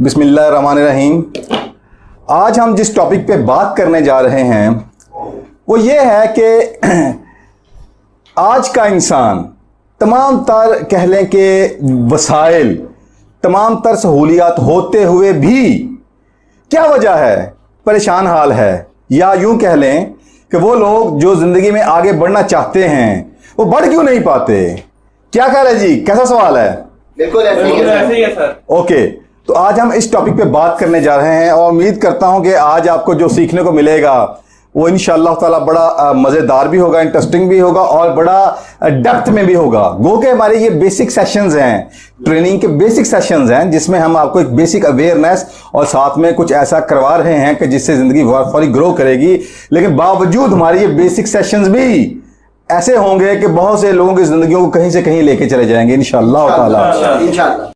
बिस्मिल्लाहिर्रहमानिर्रहीम। आज हम जिस टॉपिक पे बात करने जा रहे हैं वो ये है कि आज का इंसान तमाम तर कह लें कि वसाइल, तमाम तर सहूलियात होते हुए भी क्या वजह है, परेशान हाल है, या यूं कह लें कि वो लोग जो ज़िंदगी में आगे बढ़ना चाहते हैं वो बढ़ क्यों नहीं पाते। क्या ख्याल है जी, कैसा सवाल है? बिल्कुल ऐसे ही है सर। ओके, तो आज हम इस टॉपिक पे बात करने जा रहे हैं और उम्मीद करता हूं कि आज आपको जो सीखने को मिलेगा वो इंशाअल्लाह ताला बड़ा मज़ेदार भी होगा, इंटरेस्टिंग भी होगा और बड़ा डेप्थ में भी होगा। गो के हमारे ये बेसिक सेशंस हैं, ट्रेनिंग के बेसिक सेशंस हैं, जिसमें हम आपको एक बेसिक अवेयरनेस और साथ में कुछ ऐसा करवा रहे हैं कि जिससे ज़िंदगी फौरी ग्रो करेगी। लेकिन बावजूद हमारे ये बेसिक सेशंस भी ऐसे होंगे कि बहुत से लोगों की ज़िंदगियों को कहीं से कहीं लेके चले जाएंगे इंशाअल्लाह ताला। इंशाअल्लाह।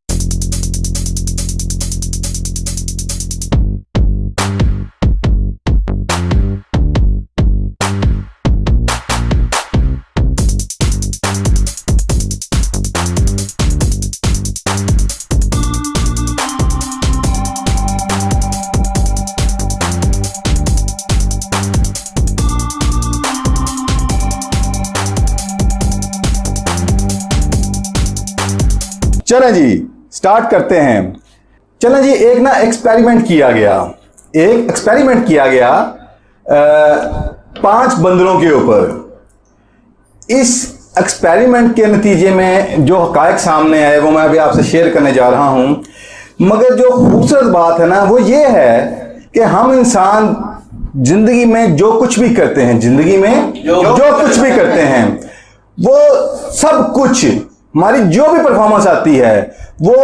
चलें जी, स्टार्ट करते हैं। चलें जी, एक ना एक्सपेरिमेंट किया गया 5 बंदरों के ऊपर। इस एक्सपेरिमेंट के नतीजे में जो हकायक सामने आए वो मैं अभी आपसे शेयर करने जा रहा हूं। मगर जो खूबसूरत बात है ना वो ये है कि हम इंसान जिंदगी में जो कुछ भी करते हैं, जिंदगी में जो कुछ भी करते हैं, वो सब कुछ हमारी जो भी परफॉर्मेंस आती है वो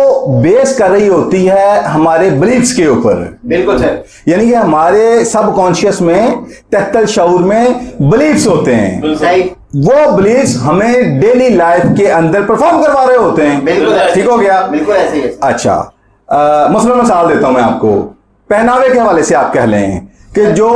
बेस कर रही होती है हमारे बिलीफ्स के ऊपर। बिल्कुल सर। यानी कि हमारे सबकॉन्शियस में, तहतल शऊर में बिलीफ्स होते हैं। सही। वो बिलीफ्स हमें डेली लाइफ के अंदर परफॉर्म करवा रहे होते हैं। बिल्कुल ठीक हो गया? बिल्कुल ऐसे ही है। अच्छा, मसलन मिसाल देता हूं मैं आपको, पहनावे के हवाले से आप कह लें कि जो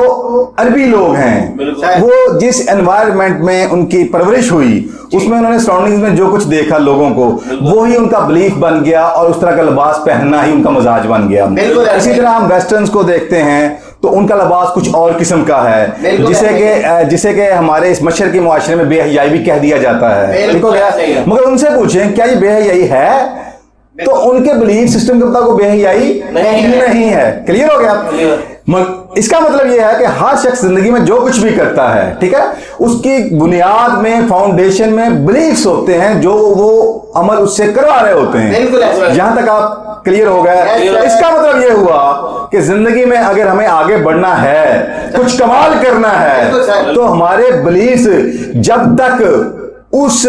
अरबी लोग हैं वो जिस एनवायरनमेंट में उनकी परवरिश हुई उसमें उन्होंने सराउंडिंग्स में जो कुछ देखा लोगों को, वो ही उनका बिलीफ बन गया और उस तरह का लिबास पहनना ही उनका मजाज बन गया। इसी तरह हम वेस्टर्न्स को देखते हैं तो उनका लिबास कुछ और किस्म का है, जिसे के हमारे इस मशरकी मुआशरे में बेहयाई भी कह दिया जाता है। ठीक हो गया? मगर उनसे पूछें क्या ये बेहयाई है, तो उनके बिलीफ सिस्टम के मुताबिक बेहयाई नहीं है। क्लियर हो गया? इसका मतलब यह है कि हर शख्स जिंदगी में जो कुछ भी करता है, ठीक है, उसकी बुनियाद में, फाउंडेशन में बिलीफ्स होते हैं जो वो अमल उससे करवा रहे होते हैं। यहां तक आप क्लियर हो गए? इसका मतलब यह हुआ कि जिंदगी में अगर हमें आगे बढ़ना है, कुछ कमाल करना है, तो हमारे बिलीफ्स जब तक उस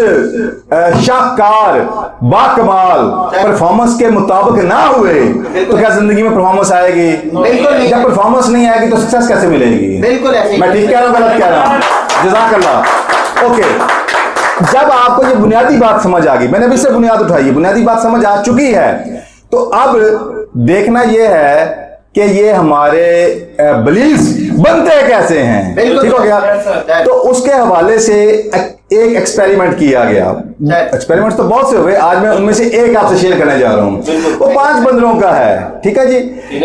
शाहकार बाकमाल परफॉर्मेंस के मुताबिक ना हुए तो क्या जिंदगी में परफॉर्मेंस आएगी? जब परफॉर्मेंस नहीं आएगी तो सक्सेस कैसे मिलेगी? बिल्कुल ऐसे। मैं ठीक कह रहा हूं, गलत कह रहा हूं? जज़ाकल्लाह। ओके, जब आपको ये बुनियादी बात समझ आ गई, मैंने अभी से बुनियाद उठाई, बुनियादी बात समझ आ चुकी है, तो अब देखना यह है कि ये हमारे बिलीफ्स बनते कैसे हैं। ठीक हो गया? तो उसके हवाले से एक एक्सपेरिमेंट किया गया। एक्सपेरिमेंट तो बहुत से हुए, आज मैं उनमें से एक आपसे शेयर करने जा रहा हूं। वो 5 बंदरों का है। ठीक है जी?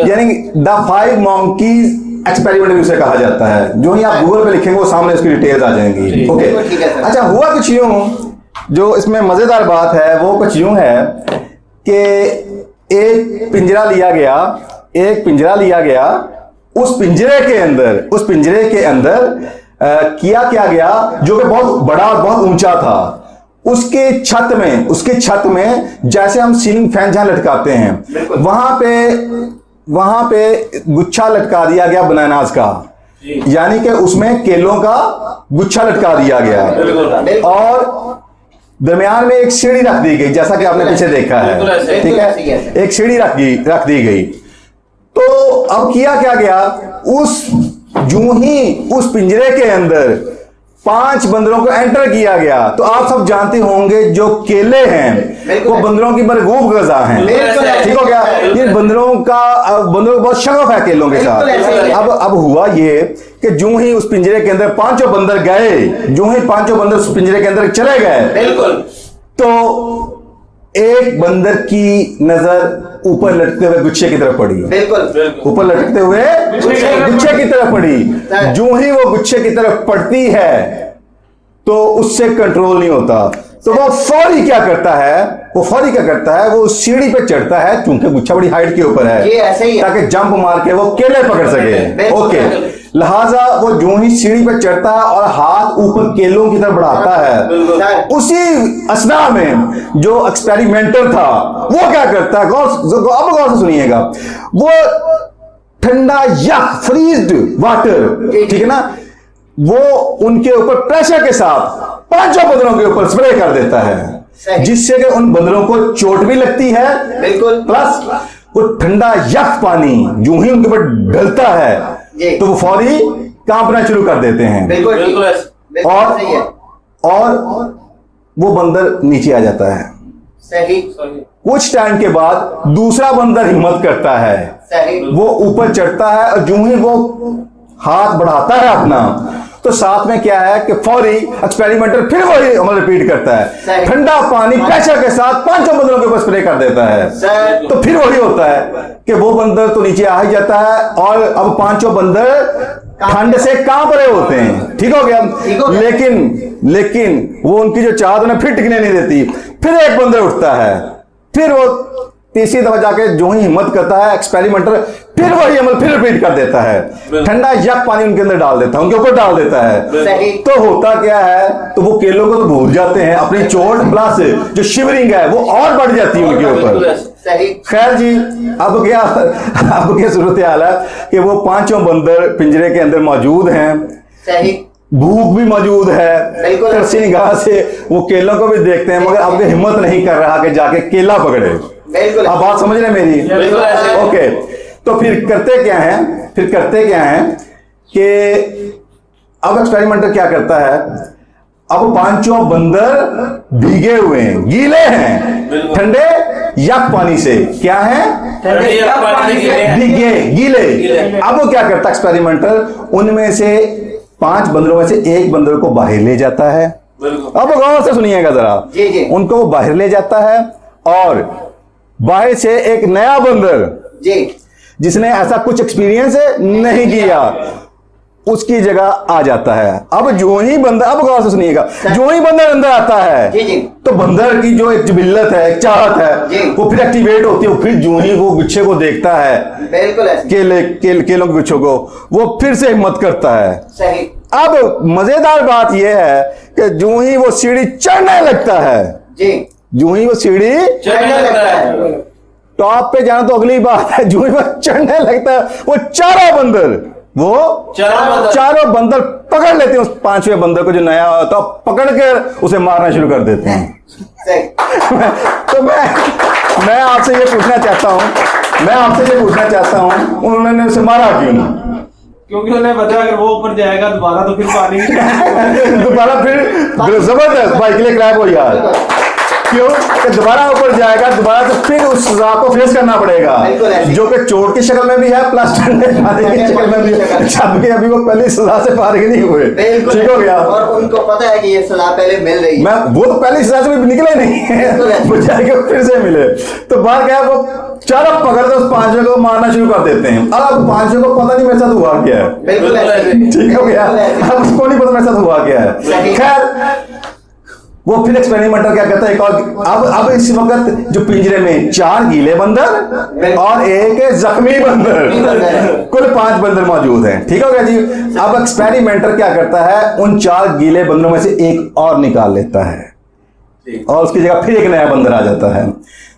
यानी द 5 मंकीज एक्सपेरिमेंट भी उसे कहा जाता है। जो ही आप गूगल पे लिखेंगे वो सामने उसकी डिटेल्स आ जाएंगी। ओके, अच्छा, हुआ कुछ यूं, जो इसमें मजेदार बात है वो कुछ यूं है कि एक पिंजरा लिया गया, उस पिंजरे के अंदर किया गया जो कि बहुत बड़ा और बहुत ऊंचा था। उसके छत में जैसे हम सीलिंग फैन जहां लटकाते हैं वहां पे गुच्छा लटका दिया गया बनानास का, यानी कि उसमें केलों का गुच्छा लटका दिया गया और दरमियान में एक सीढ़ी रख दी गई, जैसा कि आपने पीछे देखा है। ठीक है? एक सीढ़ी रख दी गई। तो अब किया क्या गया, यूं ही उस पिंजरे के अंदर 5 बंदरों को एंटर किया गया। तो आप सब जानते होंगे जो केले हैं वो बंदरों की मरगूब ग़िज़ा हैं। ठीक हो गया? ये बंदरों को बहुत शगफ है केलों के साथ। अब हुआ ये कि जो ही उस पिंजरे के अंदर 5 बंदर गए, जो ही 5 बंदर उस पिंजरे के अंदर चले गए, तो एक बंदर की नजर ऊपर लटकते हुए गुच्छे की तरफ पड़ी। बिल्कुल ऊपर लटकते हुए गुच्छे की तरफ पड़ी। जो ही वो गुच्छे की तरफ पड़ती है तो उससे कंट्रोल नहीं होता। तो वो फौरी क्या करता है, वो सीढ़ी पे चढ़ता है, क्योंकि गुच्छा बड़ी हाइट के ऊपर है, ये ऐसे ही है। ताकि जंप मार के वो केले पकड़ सके। ओके, लिहाजा वो जो ही सीढ़ी पे चढ़ता है और हाथ ऊपर केलों की तरफ बढ़ाता है, उसी असना में जो एक्सपेरिमेंटर था वो क्या करता है, गौर से सुनिएगा, वो ठंडा यख फ्रीज्ड वाटर, ठीक है ना, वो उनके ऊपर प्रेशर के साथ 5 बंदरों के ऊपर स्प्रे कर देता है, जिससे कि उन बंदरों को चोट भी लगती है। बिल्कुल। प्लस वो ठंडा यख पानी जो ही उनके ऊपर डलता है तो वो फौरी कांपना शुरू कर देते हैं। बिल्कुल और वो बंदर नीचे आ जाता है। सही। कुछ टाइम के बाद दूसरा बंदर हिम्मत करता है, सही। वो ऊपर चढ़ता है और जो ही वो हाथ बढ़ाता है अपना, तो साथ में क्या है कि फौरी एक्सपेरिमेंटर फिर वही अमल रिपीट करता है, ठंडा पानी प्रेशर के साथ 5 बंदरों के ऊपर स्प्रे कर देता है। तो फिर वही होता है कि वो बंदर तो नीचे आ ही जाता है और अब 5 बंदर ठंड से कांप रहे होते हैं। ठीक हो गया। लेकिन वो उनकी जो चाहत उन्हें फिर टिकने नहीं देती। फिर एक बंदर उठता है, फिर वो तीसरी दफा जाके जो ही हिम्मत करता है एक्सपेरिमेंटर, फिर वही अमल फिर रिपीट कर देता है, ठंडा यक पानी उनके अंदर डाल देता है, उनके ऊपर डाल देता है। तो होता क्या है, तो वो केलों को तो भूल जाते हैं, अपनी चोट प्लस जो शिवरिंग है वो और बढ़ जाती है उनके ऊपर। खैर जी, अब क्या सूरत हाल है कि वो 5 बंदर पिंजरे के अंदर मौजूद हैं, भूख भी मौजूद है, तरसी निगाह से वो केलों को भी देखते हैं, मगर अब हिम्मत नहीं कर रहा कि जाके केला पकड़े। आप बात समझ रहे मेरी? ओके, तो फिर करते क्या है कि अब एक्सपेरिमेंटर क्या करता है, अब 5 बंदर भीगे हुए हैं, गीले हैं ठंडे यक पानी से। क्या है? भीगे गीले। अब वो क्या करता एक्सपेरिमेंटर, उनमें से 5 बंदरों में से एक बंदर को बाहर ले जाता है। अब गौर से सुनिएगा जरा, उनको वो बाहर ले जाता है और बाहर से एक नया बंदर जिसने ऐसा कुछ एक्सपीरियंस नहीं किया उसकी जगह आ जाता है। अब जो ही बंदर, अब गौर से सुनिएगा, जो ही बंदर अंदर आता है तो बंदर की जो एक जिबिल्लत है, एक चाहत है, वो फिर एक्टिवेट होती है। फिर जो ही वो गुच्छे को देखता है, केलों के गुच्छों को, वो फिर से हिम्मत करता है। सही। अब मजेदार बात यह है कि जो ही वो सीढ़ी चढ़ने लगता है, जो ही वो सीढ़ी टॉप पे जाना तो अगली बात है, जो ही वो चढ़ने लगता है वो चारों बंदर पकड़ लेते हैं उस 5वें बंदर को जो नया होता, पकड़ कर उसे मारना शुरू कर देते हैं। तो मैं आपसे ये पूछना चाहता हूं उन्होंने उसे मारा क्यों? क्योंकि उन्हें पता है अगर वो ऊपर जाएगा दोबारा तो फिर पानी दोबारा फिर जबरदस्त बाइक ले क्रैप हो यार, क्यों कि दोबारा ऊपर जाएगा, दोबारा तो फिर उस सजा को फेस करना पड़ेगा, जो कि चोट की शक्ल में भी है प्लस ठंडे पानी की शक्ल में भी है। जबकि अभी वो पहली सजा से फारिग नहीं हुए। ठीक हो गया। और उनको पता है कि ये सजा पहले मिल रही है, वो तो पहली सजा से भी निकले नहीं है, वो जाके फिर से मिले। तो बात क्या है, वो चारों पकड़ते उस 5वें को मारना शुरू कर देते हैं। अब 5वें को पता नहीं मेरे साथ हुआ क्या है। ठीक हो गया। अब उसको नहीं पता मेरे साथ हुआ क्या है। खैर, वो फिर एक्सपेरिमेंटर क्या कहता है, एक और अब इस वक्त जो पिंजरे में 4 गीले बंदर और एक जख्मी बंदर, कुल 5 बंदर मौजूद हैं। ठीक हो गया जी। अब एक्सपेरिमेंटर क्या करता है, उन 4 गीले बंदरों में से एक और निकाल लेता है और उसकी जगह फिर एक नया बंदर आ जाता है।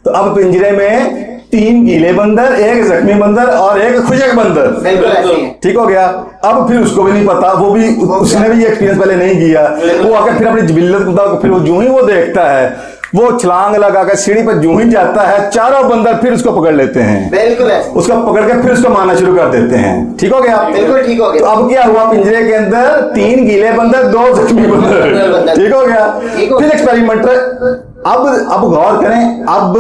तो अब पिंजरे में 3 गीले बंदर, एक जख्मी बंदर और एक खुशक बंदर। ठीक हो गया। अब फिर उसको भी नहीं पता, उसने भी ये एक्सपीरियंस पहले नहीं किया। वो आकर फिर अपनी जिबिल्लत को, फिर वो जो ही वो देखता है, वो छलांग लगाकर सीढ़ी पर जो ही जाता है, चारों बंदर फिर उसको पकड़ लेते हैं, उसको पकड़ के फिर उसको मारना शुरू कर देते हैं। ठीक हो गया। ठीक हो गया। तो अब क्या हुआ, पिंजरे के अंदर 3 गीले बंदर, 2 जख्मी बंदर। ठीक हो गया। फिर एक्सपेरिमेंटर अब गौर करें, अब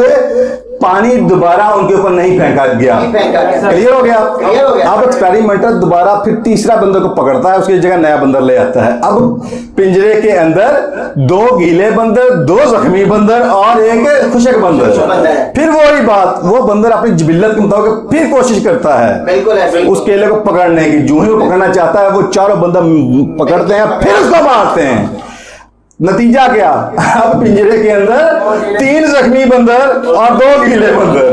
पानी दोबारा उनके ऊपर नहीं फेंका गया। नहीं फेंका गया। क्लियर हो गया? क्लियर हो गया। अब एक्सपेरिमेंटर दोबारा फिर तीसरा बंदर को पकड़ता है, उसकी जगह नया बंदर ले आता है। अब पिंजरे के अंदर 2 गीले बंदर, 2 जख्मी बंदर और एक खुशक बंदर। फिर वही बात, वो बंदर अपनी जिबिल्लत के मुताबिक फिर कोशिश करता है बिल्कुल ऐसे ही। उस केले को पकड़ने की। जो ही वो पकड़ना चाहता है, वो चारों बंदर पकड़ते हैं, फिर उसको मारते हैं। नतीजा क्या? अब पिंजरे के अंदर 3 जख्मी बंदर और 2 गीले बंदर।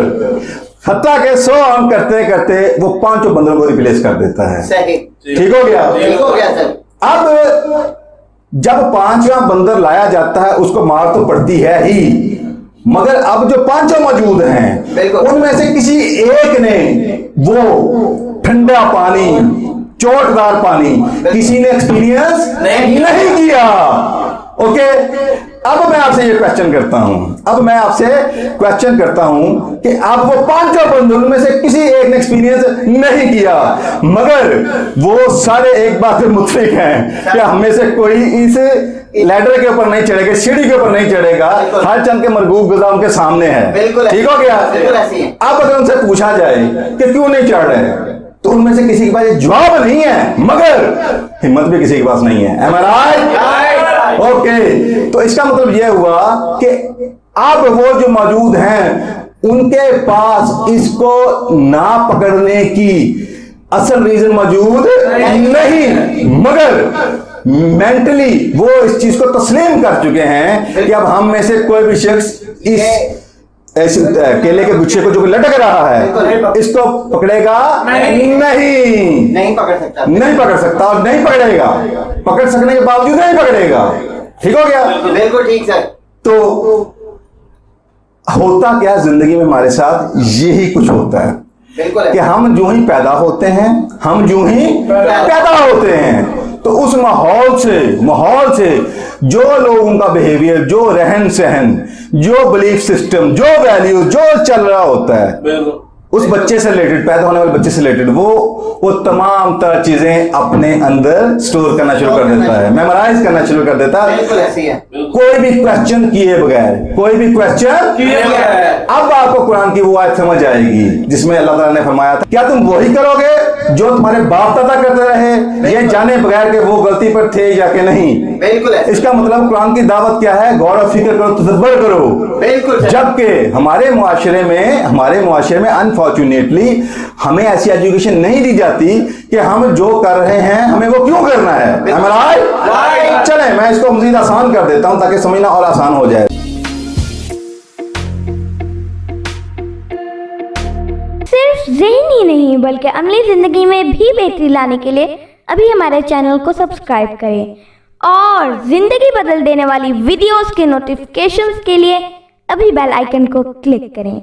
हत्ता के 100 अंक करते करते वो 5 बंदरों को रिप्लेस कर देता है। सही। ठीक हो गया? ठीक हो गया सर। अब जब 5वां बंदर लाया जाता है, उसको मार तो पड़ती है ही, मगर अब जो 5 मौजूद हैं, बिल्कुल। उनमें से किसी एक ने वो ठंडा पानी, चोटदार पानी, किसी ने एक्सपीरियंस नहीं किया। ओके, अब मैं आपसे ये क्वेश्चन करता हूं कि अब वो 5 बंदरों में से किसी एक ने एक्सपीरियंस नहीं किया, मगर वो सारे एक बात पे मुत्फिक हैं कि हमें से कोई इस लैडर के ऊपर नहीं चढ़ेगा, सीढ़ी के ऊपर नहीं चढ़ेगा, हर चंद के मरगूब गुज़ा उनके सामने है। बिल्कुल। ठीक हो गया? बिल्कुल ऐसे ही है। अब अगर उनसे पूछा जाए कि क्यों नहीं चढ़ रहे, तो उनमें से किसी के पास जवाब नहीं है, मगर हिम्मत भी किसी के पास नहीं है। Am I right? ओके, तो इसका मतलब यह हुआ कि अब वो जो मौजूद हैं, उनके पास इसको ना पकड़ने की असल रीजन मौजूद नहीं, मगर मेंटली वो इस चीज को तस्लीम कर चुके हैं कि अब हम में से कोई भी शख्स इस ऐसे केले के गुच्छे को जो लटक रहा है, इसको पकड़ेगा नहीं पकड़ सकता। नहीं पकड़ सकता और नहीं पकड़ेगा, पकड़ सकने के बावजूद नहीं पकड़ेगा। ठीक हो गया? बिल्कुल ठीक सर। तो होता क्या जिंदगी में हमारे साथ यही कुछ होता है बिल्कुल कि हम जो ही पैदा होते हैं, हम जो ही पैदा होते हैं, तो उस माहौल से जो लोगों का बिहेवियर, जो रहन सहन, जो बिलीफ सिस्टम, जो वैल्यू जो चल रहा होता है, उस बच्चे से रिलेटेड, पैदा होने वाले बच्चे से रिलेटेड वो तमाम तरह चीजें अपने अंदर स्टोर करना शुरू कर देता है, मेमोराइज करना शुरू कर देता है। बिल्कुल ऐसे ही है। कोई भी क्वेश्चन किए बगैर। अब आपको कुरान की वो आयत समझ आएगी जिसमें अल्लाह ताला ने फरमाया था, क्या तुम वही करोगे जो तुम्हारे बाप दादा करते रहे, ये जाने बगैर कि वो गलती पर थे या कि नहीं? बिल्कुल ऐसे। इसका मतलब कुरान की दावत क्या है? गौर और फिक्र करो, तदब्बर करो। बिल्कुल सर। जबकि हमारे मुआशरे में अनफॉर्चुनेटली हमें ऐसी एजुकेशन नहीं दी जाती कि हम जो कर रहे हैं हमें वो क्यों करना है। Am I right? चलें, मैं इसको मजीद आसान कर देता हूं ताकि समझना और आसान हो जाए। सिर्फ ज़हन ही नहीं बल्कि अमली ज़िंदगी में भी बेहतरी लाने के लिए अभी हमारे चैनल को सब्सक्राइब करें और ज़िंदगी बदल देने वाली वीडियोस के नोटिफिकेशंस के लिए अभी बेल आइकन को क्लिक करें।